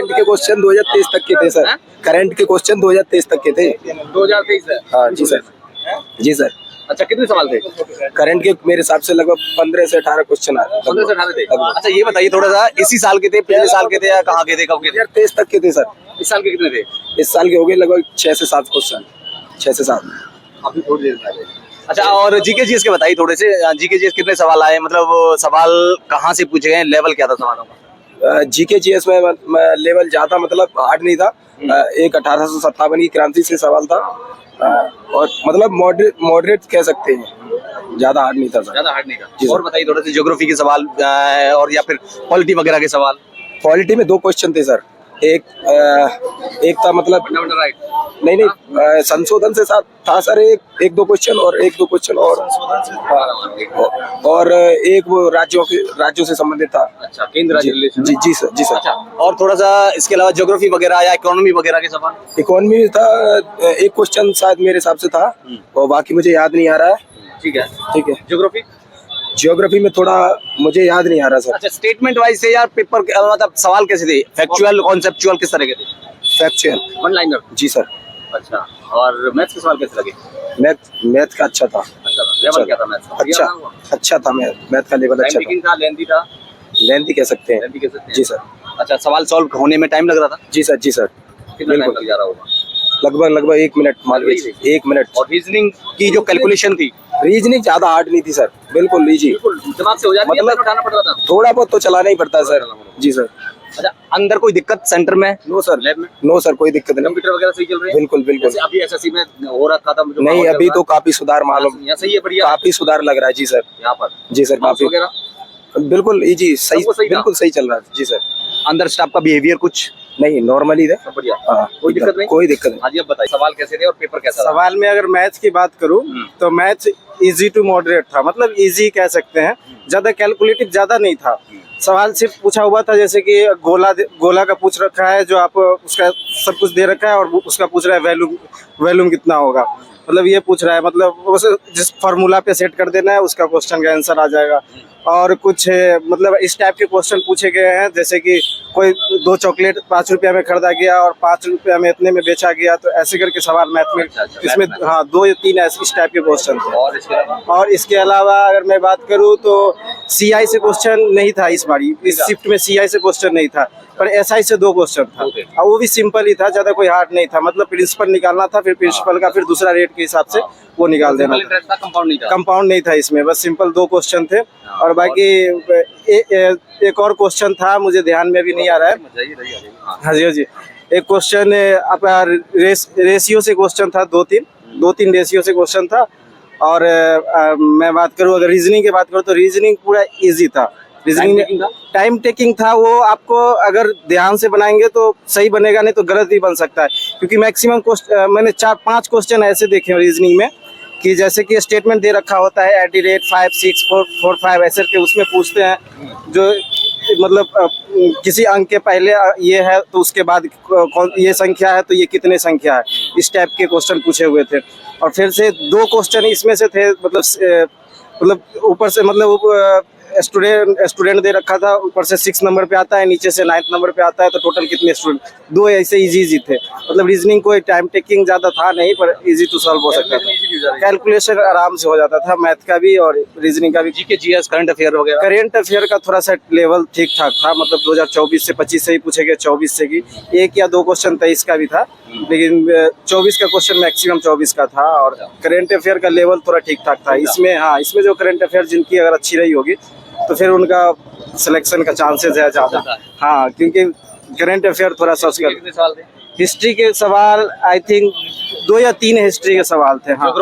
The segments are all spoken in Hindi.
करंट के क्वेश्चन 2023 तक के थे सर। करंट के क्वेश्चन 2023 तक के थे। 2023 है। हाँ जी सर। जी सर। अच्छा कितने सवाल थे? करंट के मेरे हिसाब से लगभग 15 से 18 क्वेश्चन आए। 15 से 18 थे। अच्छा ये बताइए थोड़ा सा, इसी साल के थे, पिछले साल के थे, या कहाँ के थे, कब के थे? 2023 तक के थे सर। इस साल के कितने थे? इस साल के हो गए लगभग 6 से 7 क्वेश्चन। 6 से 7। अभी थोड़ी देर में। अच्छा और जीके जीएस के बताइए थोड़े से, जीके जीएस कितने सवाल आए, मतलब सवाल कहाँ से पूछे गए, लेवल क्या था सवालों का? जीके जीएस में लेवल ज्यादा मतलब हार्ड नहीं था। एक 1857 की क्रांति से सवाल था। और मतलब मॉडरेट कह सकते हैं, ज्यादा हार्ड नहीं था सर। ज्यादा हार्ड नहीं था। और बताइए थोड़े से ज्योग्राफी के सवाल और या फिर पॉलिटी वगैरह के सवाल। पॉलिटी में 2 क्वेश्चन थे सर। एक था मतलब राइट। नहीं संशोधन से साथ था सर। एक 2 क्वेश्चन और 1-2 क्वेश्चन और और एक वो राज्यों से संबंधित था। अच्छा केंद्र राज्य रिलेशन। जी सर। अच्छा और थोड़ा सा इसके अलावा ज्योग्राफी वगैरह या इकोनॉमी वगैरह के सवाल? इकोनॉमी में था। एक क्वेश्चन शायद मेरे हिसाब से था और बाकी मुझे याद नहीं आ रहा है। ठीक है। ज्योग्राफी में थोड़ा मुझे याद नहीं आ रहा सर। अच्छा स्टेटमेंट वाइज से या पेपर मतलब सवाल कैसे थे, फैक्चुअल कॉन्सेप्चुअल किस तरह के थे? Factual one liner. जी सर। अच्छा और मैथ्स के सवाल कैसे लगे? मैथ का अच्छा था। लेवल क्या था मैथ्स का? अच्छा था। मैथ का लेवल अच्छा था। लेंथी कह सकते हैं। जी सर। अच्छा सवाल सॉल्व होने में टाइम लग रहा था? जी सर। कितना टाइम लग जा रहा होगा? लगभग 1 मिनट मान लीजिए। 1 मिनट। और रीजनिंग की जो कैलकुलेशन थी? रीजनिंग ज्यादा हार्ड नहीं थी सर, बिल्कुल इजी। दिमाग से हो जाती है, मतलब उठाना पड़ता था? थोड़ा बहुत तो चलाना ही पड़ता है सर। जी सर। अच्छा अंदर कोई दिक्कत सेंटर में? No sir. लैब में? नो सर, कोई दिक्कत नहीं। कंप्यूटर वगैरह सही चल रहे हैं? बिल्कुल। अभी एसएससी में हो रखा था मुझे। नहीं अभी तो काफी सुधार मालूम। यहाँ सही है, बढ़िया काफी सुधार लग रहा है। जी सर। यहाँ पर? जी सर काफी बिल्कुल इजी सही, बिल्कुल सही चल रहा है। जी सर। अंदर स्टाफ का बिहेवियर कुछ नहीं नॉर्मली है। बढ़िया। कोई दिक्कत नहीं। हाँ जी अब बताइए सवाल कैसे थे और पेपर कैसा था? सवाल में अगर मैथ्स की बात करूं तो मैथ्स इजी टू मॉडरेट था, मतलब इजी कह सकते हैं, ज्यादा कैलकुलेटिव ज्यादा नहीं था। सवाल सिर्फ पूछा हुआ था जैसे कि गोला का पूछ रखा है, जो आप उसका सब कुछ दे रखा है और उसका पूछ रहा है वैल्यूम कितना होगा, मतलब ये पूछ रहा है, मतलब उसे जिस फार्मूला पे सेट कर देना है उसका क्वेश्चन का आंसर आ जाएगा। और कुछ मतलब इस टाइप के क्वेश्चन पूछे गए हैं जैसे कि कोई 2 चॉकलेट 5 रुपया में खरीदा गया और 5 रुपया में इतने में बेचा गया, तो ऐसे करके सवाल मैथ में इसमें 2 या 3 इस टाइप के क्वेश्चन थे। और इसके अलावा अगर मैं बात करूं तो सीआई से क्वेश्चन नहीं था इस बारी, इस शिफ्ट में सीआई से क्वेश्चन नहीं था, पर एसआई से 2 क्वेश्चन था और वो भी सिंपल ही था, ज्यादा कोई हार्ड नहीं था, मतलब प्रिंसिपल निकालना था, फिर प्रिंसिपल का फिर दूसरा रेट के हिसाब से वो निकाल देना था। कंपाउंड नहीं था इसमें, बस सिंपल 2 क्वेश्चन थे। और बाकी एक और क्वेश्चन था, मुझे ध्यान में भी नहीं आ रहा है। हाँ जी एक क्वेश्चन आपका रेशियो से क्वेश्चन था, 2-3 रेशियो से क्वेश्चन था। और मैं बात करूँ अगर रीजनिंग की बात करूँ तो रीजनिंग पूरा इजी था। रीजनिंग में टाइम टेकिंग था, वो आपको अगर ध्यान से बनाएंगे तो सही बनेगा, नहीं तो गलत भी बन सकता है, क्योंकि मैक्सिमम मैंने 4-5 क्वेश्चन ऐसे देखे हैं रीजनिंग में कि जैसे कि स्टेटमेंट दे रखा होता है @56445 ऐसे के, उसमें पूछते हैं जो मतलब किसी अंक के पहले ये है तो उसके बाद कौन ये संख्या है तो ये कितने संख्या है, इस टाइप के क्वेश्चन पूछे हुए थे। और फिर से 2 क्वेश्चन इसमें से थे, मतलब ऊपर से मतलब स्टूडेंट दे रखा था, ऊपर से 6 नंबर पे आता है, नीचे से 9th नंबर पे आता है, तो टोटल कितने स्टूडेंट, 2 ऐसे इजी थे। मतलब रीजनिंग कोई टाइम टेकिंग ज्यादा था नहीं, पर इजी टू सॉल्व हो सकता था, कैलकुलेशन आराम से हो जाता था, मैथ का भी और रीजनिंग का भी। जीके जीएस करंट अफेयर वगैरह? करंट अफेयर का थोड़ा सा लेवल ठीक ठाक था, मतलब 2024 से 25 से ही पूछे गए, 24 से की 1 या 2 क्वेश्चन 23 का भी था, लेकिन 24 का क्वेश्चन मैक्सिमम 24 का था। और करंट अफेयर का लेवल थोड़ा ठीक ठाक था इसमें। हाँ इसमें जो करंट अफेयर जिनकी अगर अच्छी रही होगी तो फिर उनका सिलेक्शन का चांसेस है ज्यादा। हाँ क्योंकि करंट अफेयर थोड़ा सा उसका। हिस्ट्री के सवाल आई थिंक 2 या 3 हिस्ट्री के सवाल थे। हाँ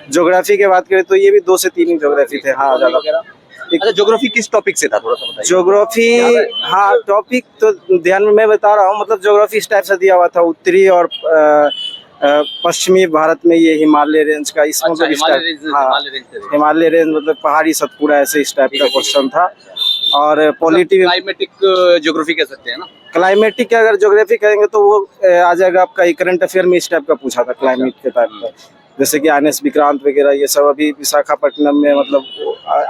ज्योग्राफी की बात करें तो ये भी 2 से 3 ही ज्योग्राफी थे। हाँ ज्यादा। अच्छा ज्योग्राफी किस टॉपिक से था, थोड़ा सा बताइए। ज्योग्राफी हाँ टॉपिक तो ध्यान में मैं बता रहा हूँ, मतलब ज्योग्राफी इस टाइप से दिया हुआ था, उत्तरी और पश्चिमी भारत में ये हिमालय रेंज का, इसमें अच्छा, हिमालय रेंज मतलब पहाड़ी सतपुड़ा ऐसे इस टाइप का क्वेश्चन था। और पॉलिटी क्लाइमेटिक ज्योग्राफी कह सकते हैं ना? क्लाइमेटिक की अगर ज्योग्राफी कहेंगे तो वो आ जाएगा आपका करंट अफेयर में, इस टाइप का पूछा था क्लाइमेट के टाइप का। जैसे कि INS विक्रांत वगैरह ये सब अभी विशाखापट्टनम में मतलब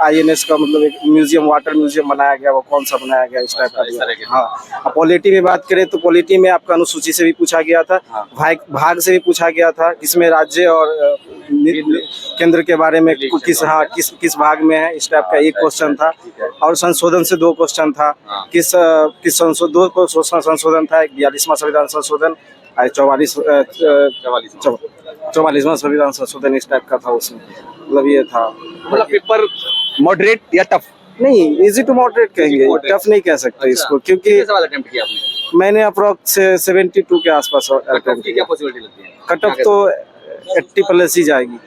INS का मतलब एक म्यूजियम, वाटर म्यूजियम बनाया गया, वो कौन सा बनाया गया इस टाइप का इस तरह के। हाँ। अब पॉलिटी में बात करें तो पॉलिटी में आपका अनुसूची से भी पूछा गया था, हाँ। भाग से भी पूछा गया था, इसमें राज्य और केंद्र के बारे में किस भाग में है इस टाइप का एक क्वेश्चन था। और संशोधन से 2 क्वेश्चन था, हाँ। किस दो संशोधन था, एक 42वां संविधान संशोधन, 44वां संविधान संशोधन इस टाइप का था उसमें, मतलब ये था। मतलब पेपर मॉडरेट या टफ? नहीं, इजी टू मॉडरेट कहेंगे, टफ नहीं कह सकते इसको, क्योंकि कितने सवाल अटेम्प्ट किया आपने? मैंने अप्रोक्स 72 के आसपास कट की क्या पॉसिबिलिटी लगती है? कट ऑफ तो 80 प्लस ही जाएगी,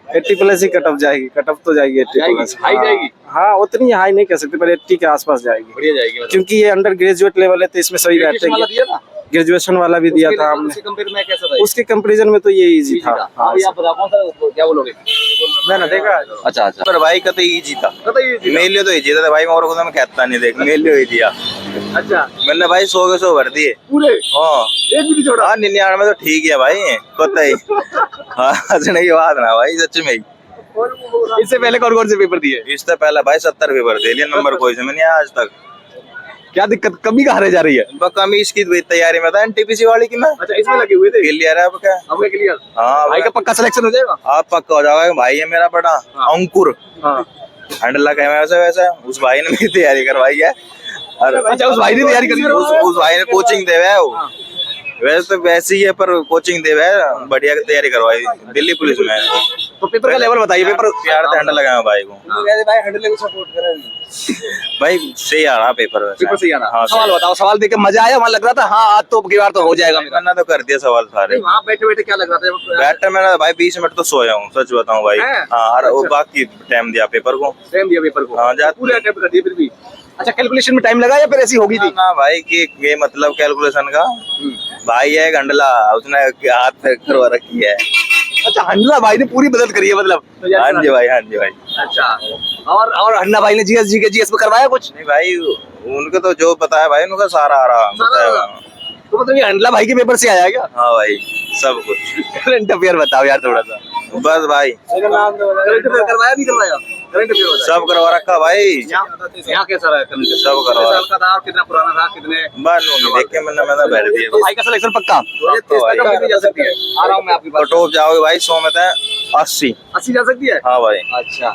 80 प्लस ही कट ऑफ जाएगी, कट ऑफ तो जाएगी 80 प्लस। हाई जाएगी? हाँ, उतनी हाई नहीं कह सकते, पर 80 के आसपास जाएगी, बढ़िया जाएगी मतलब। क्योंकि ये अंडर ग्रेजुएट लेवल है तो इसमें सभी बैठते ग्रेजुएशन वाला हैं। दिया था? ग्रेजुएशन वाला भी दिया था हमने, उसके कंपेयर में कैसा था? उसके कंपैरिजन में तो ये इजी था। हाँ, अभी आप बताओ कौन सा, क्या बोलोगे? मैंने देखा। अच्छा अच्छा, पर भाई कतई इजी था, मेरे लिए तो इजी था भाई, और खुद में कहता नहीं, देख मेरे लिए इजी था। अच्छा, मैंने भाई 100 के 100 भर दिए पूरे हाँ। एक भी नहीं छोड़ा? हाँ 99 में तो ठीक है भाई, कतई हाँ हंसने की बात ना भाई, सच में ही। इससे पहले कौन से पेपर दिए? इससे पहले भाई 70 पेपर दे लिए, नंबर कोई से में नहीं आया आज तक। क्या दिक्कत, कमी कहाँ रह जा रही है? कमी इसकी तैयारी में था NTPC वाली की, मैं अच्छा, इसमें लगे हुए थे? क्लियर है अब क्या? अब क्या क्लियर? हाँ भाई का पक्का सिलेक्शन हो जाएगा? आप पक्का हो जाओगे, भाई है मेरा बड़ा अंकुर, हाँ। हैंडल लगा है वैसे वैसे, उस भाई ने मेरी तैयारी करवाई है। अच्छा, उस भाई ने तैयारी करी है? उस भाई ने कोचिंग दे है वो, वैसे तो वैसे ही है पर कोचिंग दे है, बढ़िया तैयारी करवाई दिल्ली पुलिस में। तो पेपर का लेवल बताइए। पेपर प्यार से हैंडल लगाया भाई को, भाई हैंडल को सपोर्ट करें। भाई सही आ रहा पेपर वैसे। पेपर सही आ रहा। हाँ, सवाल बताओ, सवाल देख के मजा आया? वहाँ लग रहा था हाँ आज तो अब की बार तो हो जाएगा मेरा। मैंने तो कर दिया सवाल सारे। वहाँ बैठे बैठे क्या लग रहा था? बैठे मैंने भाई 20 मिनट तो सोया हूँ, सच बताऊँ भाई। है? हाँ, और वो बाकी टाइम दिया पेपर को। टाइम दिया पेपर को? हाँ, पूरे अटेम्प्ट कर दिए फिर भी? अच्छा, कैलकुलेशन में टाइम लगा या फिर ऐसी होगी थी? ना भाई कि ये मतलब कैलकुलेशन का भाई है गंडला, उसने हाथ पे करवा रखी है। अच्छा, हन्ना भाई ने पूरी मदद करी है मतलब? हाँ जी भाई, हाँ जी भाई। अच्छा, और हन्ना भाई ने जीएस में करवाया कुछ? नहीं भाई, उनको तो जो पता है भाई, उनका सारा आ रहा बताया। तो मतलब ये हंडला भाई के पेपर से आया क्या? हाँ भाई, सब कुछ। करंट अफेयर बताओ यार थोड़ा सा। बस भाई, करंट अफेयर करवाया नहीं करवाया? करंट अफेयर सब करवा रखा भाई, यहाँ कैसा रहा करंट अफेयर? सब करवा साल का था और कितना पुराना था, कितने? मालूम देख के मैंने बैठ दिया। तो भाई का सिलेक्शन पक्का? जा सकती है? आ रहा हूँ मैं आपकी बात। टॉप जाओगे भाई 100 में था 80 80 जा सकती है? हाँ भाई। अच्छा,